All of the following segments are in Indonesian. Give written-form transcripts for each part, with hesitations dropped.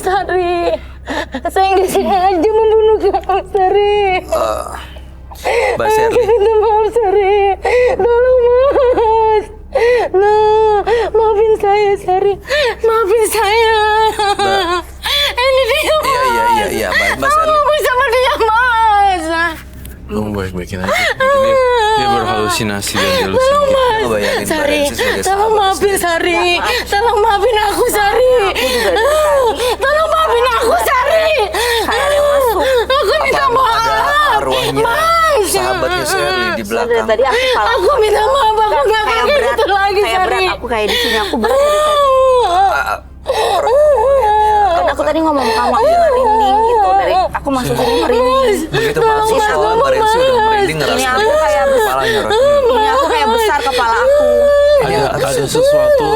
Sari. Saya nggak sengaja membunuh kamu, Sari. Mbak Sherly. Minta maaf, Sari. Tolong, Mas. Nah, maafin saya, Sari. Maafin saya. Ini dia, Mas. Iya, Mbak Sherly. Aku sama dia, Mas. Kamu baik-baikin aja. Mungkin dia berhalusinasi dan delusi. Tolong, Mas. Ngebayangin Mbak Sari, Rensi sebagai tolong sahabat maafin sendiri. Sari. Tolong maafin aku, Sari. Tolong maafin aku, Sari. Aku minta Apa maaf. ada arwahnya Mas. sahabatnya Sherly di Dari belakang? tadi aku kepala Aku minta maaf, aku nggak kayak kayak berat, gitu lagi, kayak Sari. berat. Aku kayak di sini, aku berat dari tadi. Kan aku tadi ngomong sama kamu, aku merinding gitu. Dari aku masuk sini merinding. Begitu masuk soal Mbak Rensi udah merinding Ini ngerasa aku kayak besar, kepalanya ini aku kayak besar kepala aku. Ada sesuatu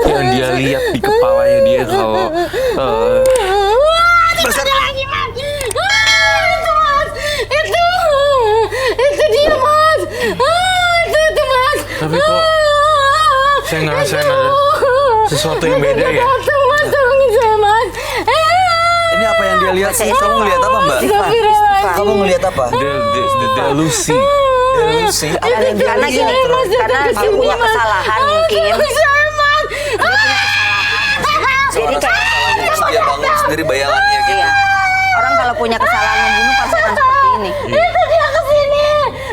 yang dia lihat di kepalanya dia kalau Ada lagi, Mas. Itu, Mas. Itu dia, Mas. Itu, Mas. tapi kok saya ngerasain ada sesuatu yang beda ya. Datang, Mas. Tolongin saya, Mas. Ini apa yang dia lihat sih? Kamu ngelihat apa, Mbak? Kamu ngelihat apa? Delusi. Delusi. Apa yang dia Karena lihat? gini, karena dia punya kesalahan mungkin. Saya, Mas. Jadi kayak Terus dia bangun sendiri bayangannya gitu. iya. Orang kalau punya kesalahan membunuh pasti akan seperti ini. Itu dia kesini.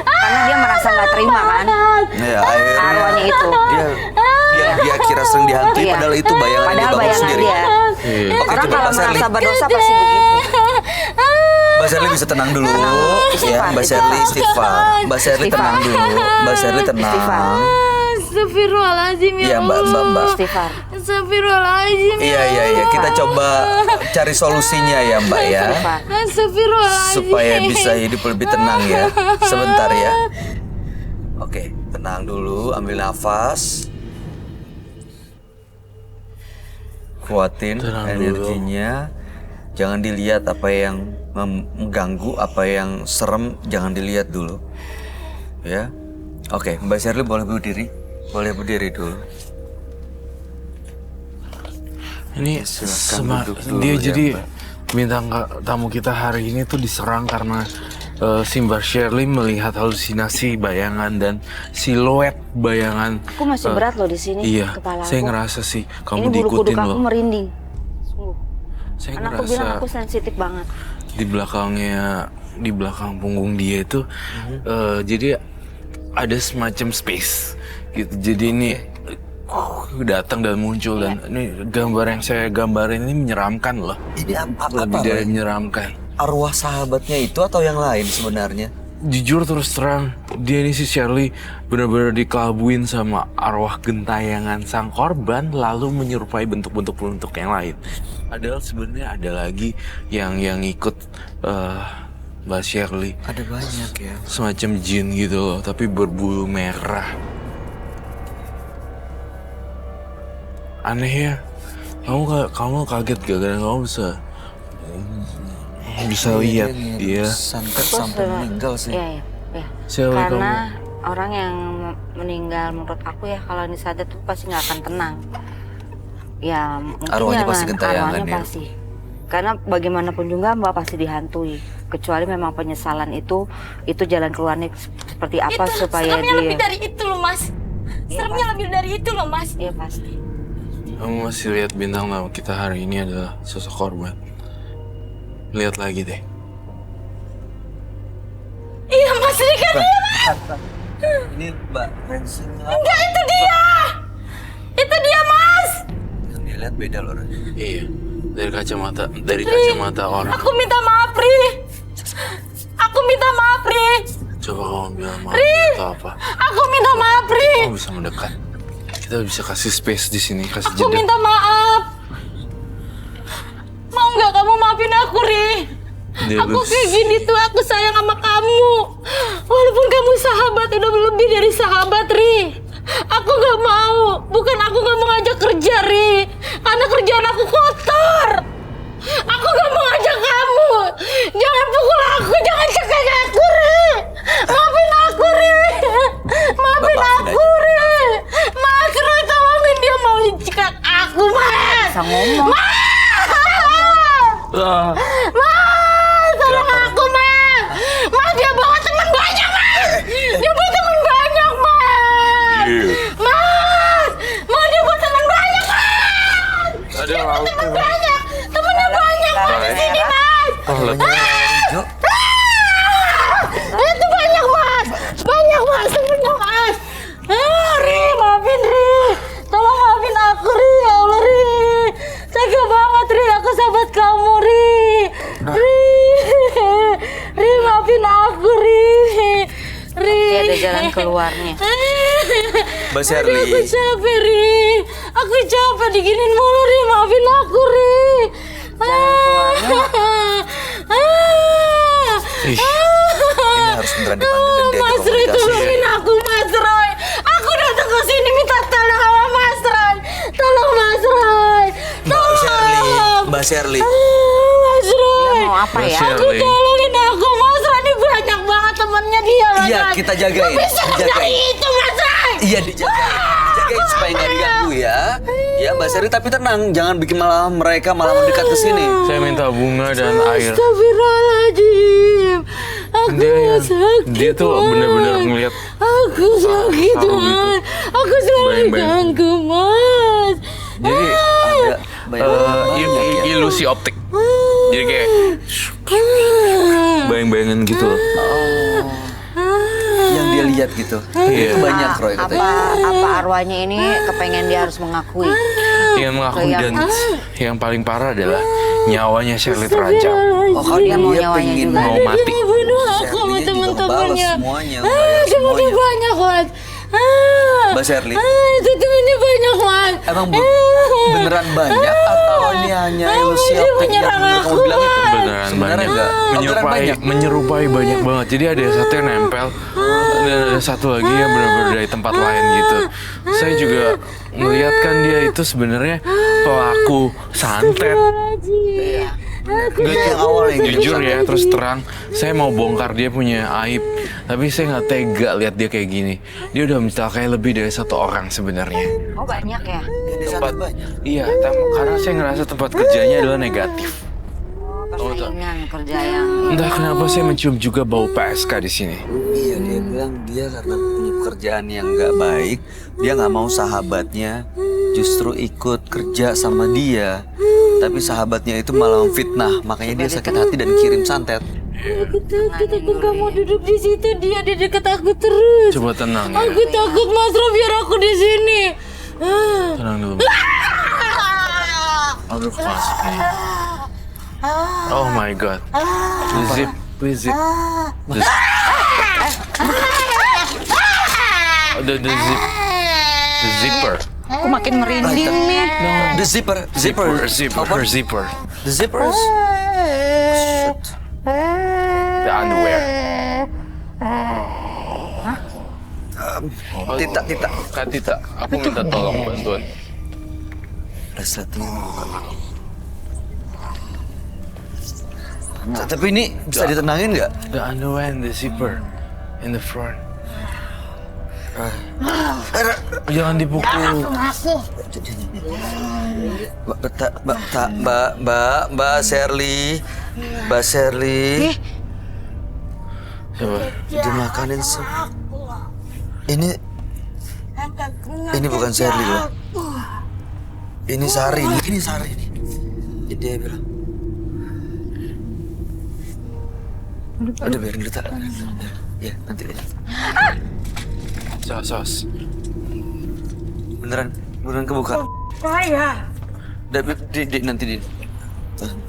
Karena dia merasa nggak terima kan. Ya, akhirnya Arwahnya itu. dia kira sering dihantui, Iya. padahal itu bayangan dia Padahal bangun bayangan sendiri. dia. Iya. Oke, Orang coba kalau Mbak Sherly. merasa berdosa pasti begitu. Mbak Sherly bisa tenang dulu. Ya, Mbak Sherly istighfar. Mbak Sherly tenang dulu. Mbak Sherly tenang. Astagfirullahaladzim, ya Iya, Mbak. Istighfar. Astagfirullahaladzim, ya Iya. Kita coba cari solusinya ya, Mbak ya. Istighfar. Astagfirullahaladzim. Supaya bisa hidup lebih tenang ya. Sebentar ya. Oke, tenang dulu, ambil nafas. Kuatin Tenang energinya. Jangan dilihat apa yang mengganggu, apa yang serem, jangan dilihat dulu. Ya. Oke, Mbak Sherly boleh berdiri? Boleh berdiri dulu. Ini Silakan duduk dulu dia ya, jadi Mbak. bintang tamu kita hari ini tuh diserang karena si Mbak Sherly melihat halusinasi bayangan dan siluet bayangan. Aku masih berat loh di sini. Iya, Kepala saya aku. ngerasa sih Ini kamu bulu diikutin kuduk aku loh. merinding. Sungguh. Saya Karena aku bilang ngerasa aku sensitif banget. di belakang punggung dia itu jadi ada semacam space gitu. Jadi ini datang dan muncul dan ini gambar yang saya gambarin ini menyeramkan loh. Ini apa? Lebih dari Ray? menyeramkan. Arwah sahabatnya itu atau yang lain sebenarnya? Jujur terus terang, dia ini si Sherly benar-benar dikelabuin sama arwah gentayangan sang korban lalu menyerupai bentuk-bentuk yang lain. Padahal sebenarnya ada lagi yang ikut Mbak Sherly. Ada banyak ya. Semacam jin gitu loh, tapi berbulu merah. Aneh ya. Kamu kaget gak karena kamu bisa lihat dia. Santet sampai meninggal sih. Iya. Siapa Karena orang yang meninggal menurut aku ya kalau disadar tuh pasti nggak akan tenang. Ya mungkin Arwahnya pasti gentayangan arwahnya ya? pasti. Karena bagaimanapun juga Mbak pasti dihantui. Kecuali memang penyesalan itu jalan keluarnya seperti apa Itu supaya seremnya dia. lebih dari itu loh, Mas. Seremnya lebih dari itu loh, Mas. Iya pasti. Kamu masih lihat bintang tamu kita hari ini adalah sosok korban. Lihat lagi deh. Iya, Mas, ini kan dia. Ini Mbak Rensi. Enggak, itu dia. Itu dia, Mas. Yang dilihat beda loh. Ren. Iya, dari kacamata orang. Aku minta maaf, Ri. Aku minta maaf, Ri. Coba kamu bilang maaf atau apa? Aku minta maaf, Ri. Kamu bisa mendekat. Kita bisa kasih space di sini, kasih Aku jeda. minta maaf. Mau nggak kamu maafin aku, Ri? Aku kayak gini tuh, aku sayang sama kamu. Walaupun kamu sahabat, udah lebih dari sahabat, Ri. Aku nggak mau. Bukan aku nggak mau ngajak kerja, Ri. Karena kerjaan aku kotor. Aku nggak mau ngajak kamu. Jangan pukul aku, jangan cekek aku, Ri. Maafin aku, Ri. Maafin aku, Ri. Mas, Ri, tolongin dia mau cekek aku, Mas. Bisa ngomong. jalan keluarnya. Mbak Sherly. Aku capek, Ri. Aku capek diginin mulu, Ri. Maafin aku, Ri. Ih, Ini harus beneran dipanggil dan diajak Mas Roy, komunikasi. tolongin aku, Mas Roy. Aku datang ke sini minta tolong sama Mas Roy. Tolong, Mas Roy. Mbak Sherly. Mas Roy. Dia mau apa ya? Mas Aku Sherly. tolongin aku, Mas Roy. Ini banyak banget temannya dia, Mas Iya, Roy. kita jagain. Bisa Dijagain. dari itu, Mas Roy. Iya, dijagain supaya nggak diganggu ya. Ya Mbak Sherly, tapi tenang, jangan bikin mereka malah mendekat ke sini. saya minta bunga dan air. Astagfirullahaladzim. Aku sakit. Dia tuh Mas. bener-bener ngeliat Aku sakit, Saru Mas. Aku selalu Bayang-bayang. diganggu, Mas. Jadi Ada banyak ilusi optik. Jadi kayak bayang-bayangan gitu loh. yang dia lihat gitu. Iya. Itu banyak Roy Apa katanya. arwahnya ini kepengen dia harus mengakui? Yang mengakui dan Kayak- yang paling parah adalah nyawanya Sherly terancam. Oh kan Dia mau nyawanya pengen juga. Mau mati. Dia bunuh aku sama Sherly-nya juga teman-temannya. ngebalas semuanya, ngebayar Temennya semuanya. banyak, Mas. Mbak Sherly. Itu temennya banyak, Mas. Emang beneran banyak atau ini hanya ilusi dia optik yang menyerang bener aku, kamu bilang itu? Beneran Sebenarnya banyak. enggak? Oh, beneran banyak. Menyerupai banyak banget. Jadi ada satu yang nempel dan ada satu lagi yang benar-benar dari tempat lain gitu. Saya juga melihat kan dia itu sebenarnya pelaku santet. Itu yang awal yang Jujur ya, terus terang, saya mau bongkar dia punya aib, tapi saya nggak tega lihat dia kayak gini. Dia udah mencelakai lebih dari satu orang sebenarnya. Oh banyak ya? Ini sangat banyak. Iya, karena saya ngerasa tempat kerjanya adalah negatif. Persaingan kerja yang Entah kenapa saya mencium juga bau PSK di sini. Iya, dia bilang dia karena punya pekerjaan yang nggak baik, dia nggak mau sahabatnya justru ikut kerja sama dia. Tapi sahabatnya itu malah memfitnah, makanya dia sakit hati dan kirim santet. Aku takut, aku gak mau duduk di situ. Dia di dekat aku terus. Coba tenang ya, Aku takut, Mas Roy, biar aku di sini. tenang dulu. Aduh, masuk nih. Oh my god. The zip, please zip. The zip, the zipper. aku makin merinding nih. The zipper. Apa? Zipper. The zippers. The underwear. Tita. Kak Tita, aku minta tolong bantuan. Resletingnya bukan. Tapi ini bisa ditenangin nggak? The underwear and the zipper in the front. Jangan dipukul. Mbak Sherly. Coba. Dia makanin ini bukan Sherly loh. Ini Sari. Jadi dia bilang. Udah biarin dulu tak. Ya nanti aja. Sos. Beneran kebuka. Saya.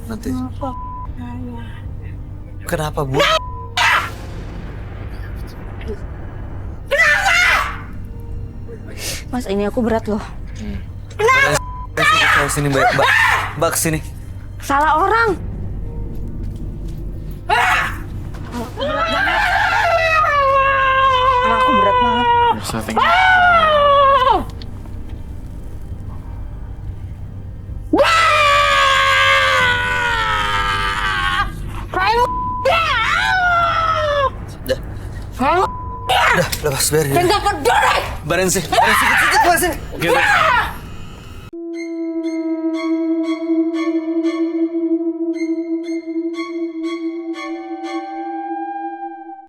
Nanti. Kenapa Bu? Mas ini aku berat loh. Sini Mbak sini. Salah orang. Aku berat banget. Something. Udah lepas biarin. Enggak peduli. Barin sih. Kita.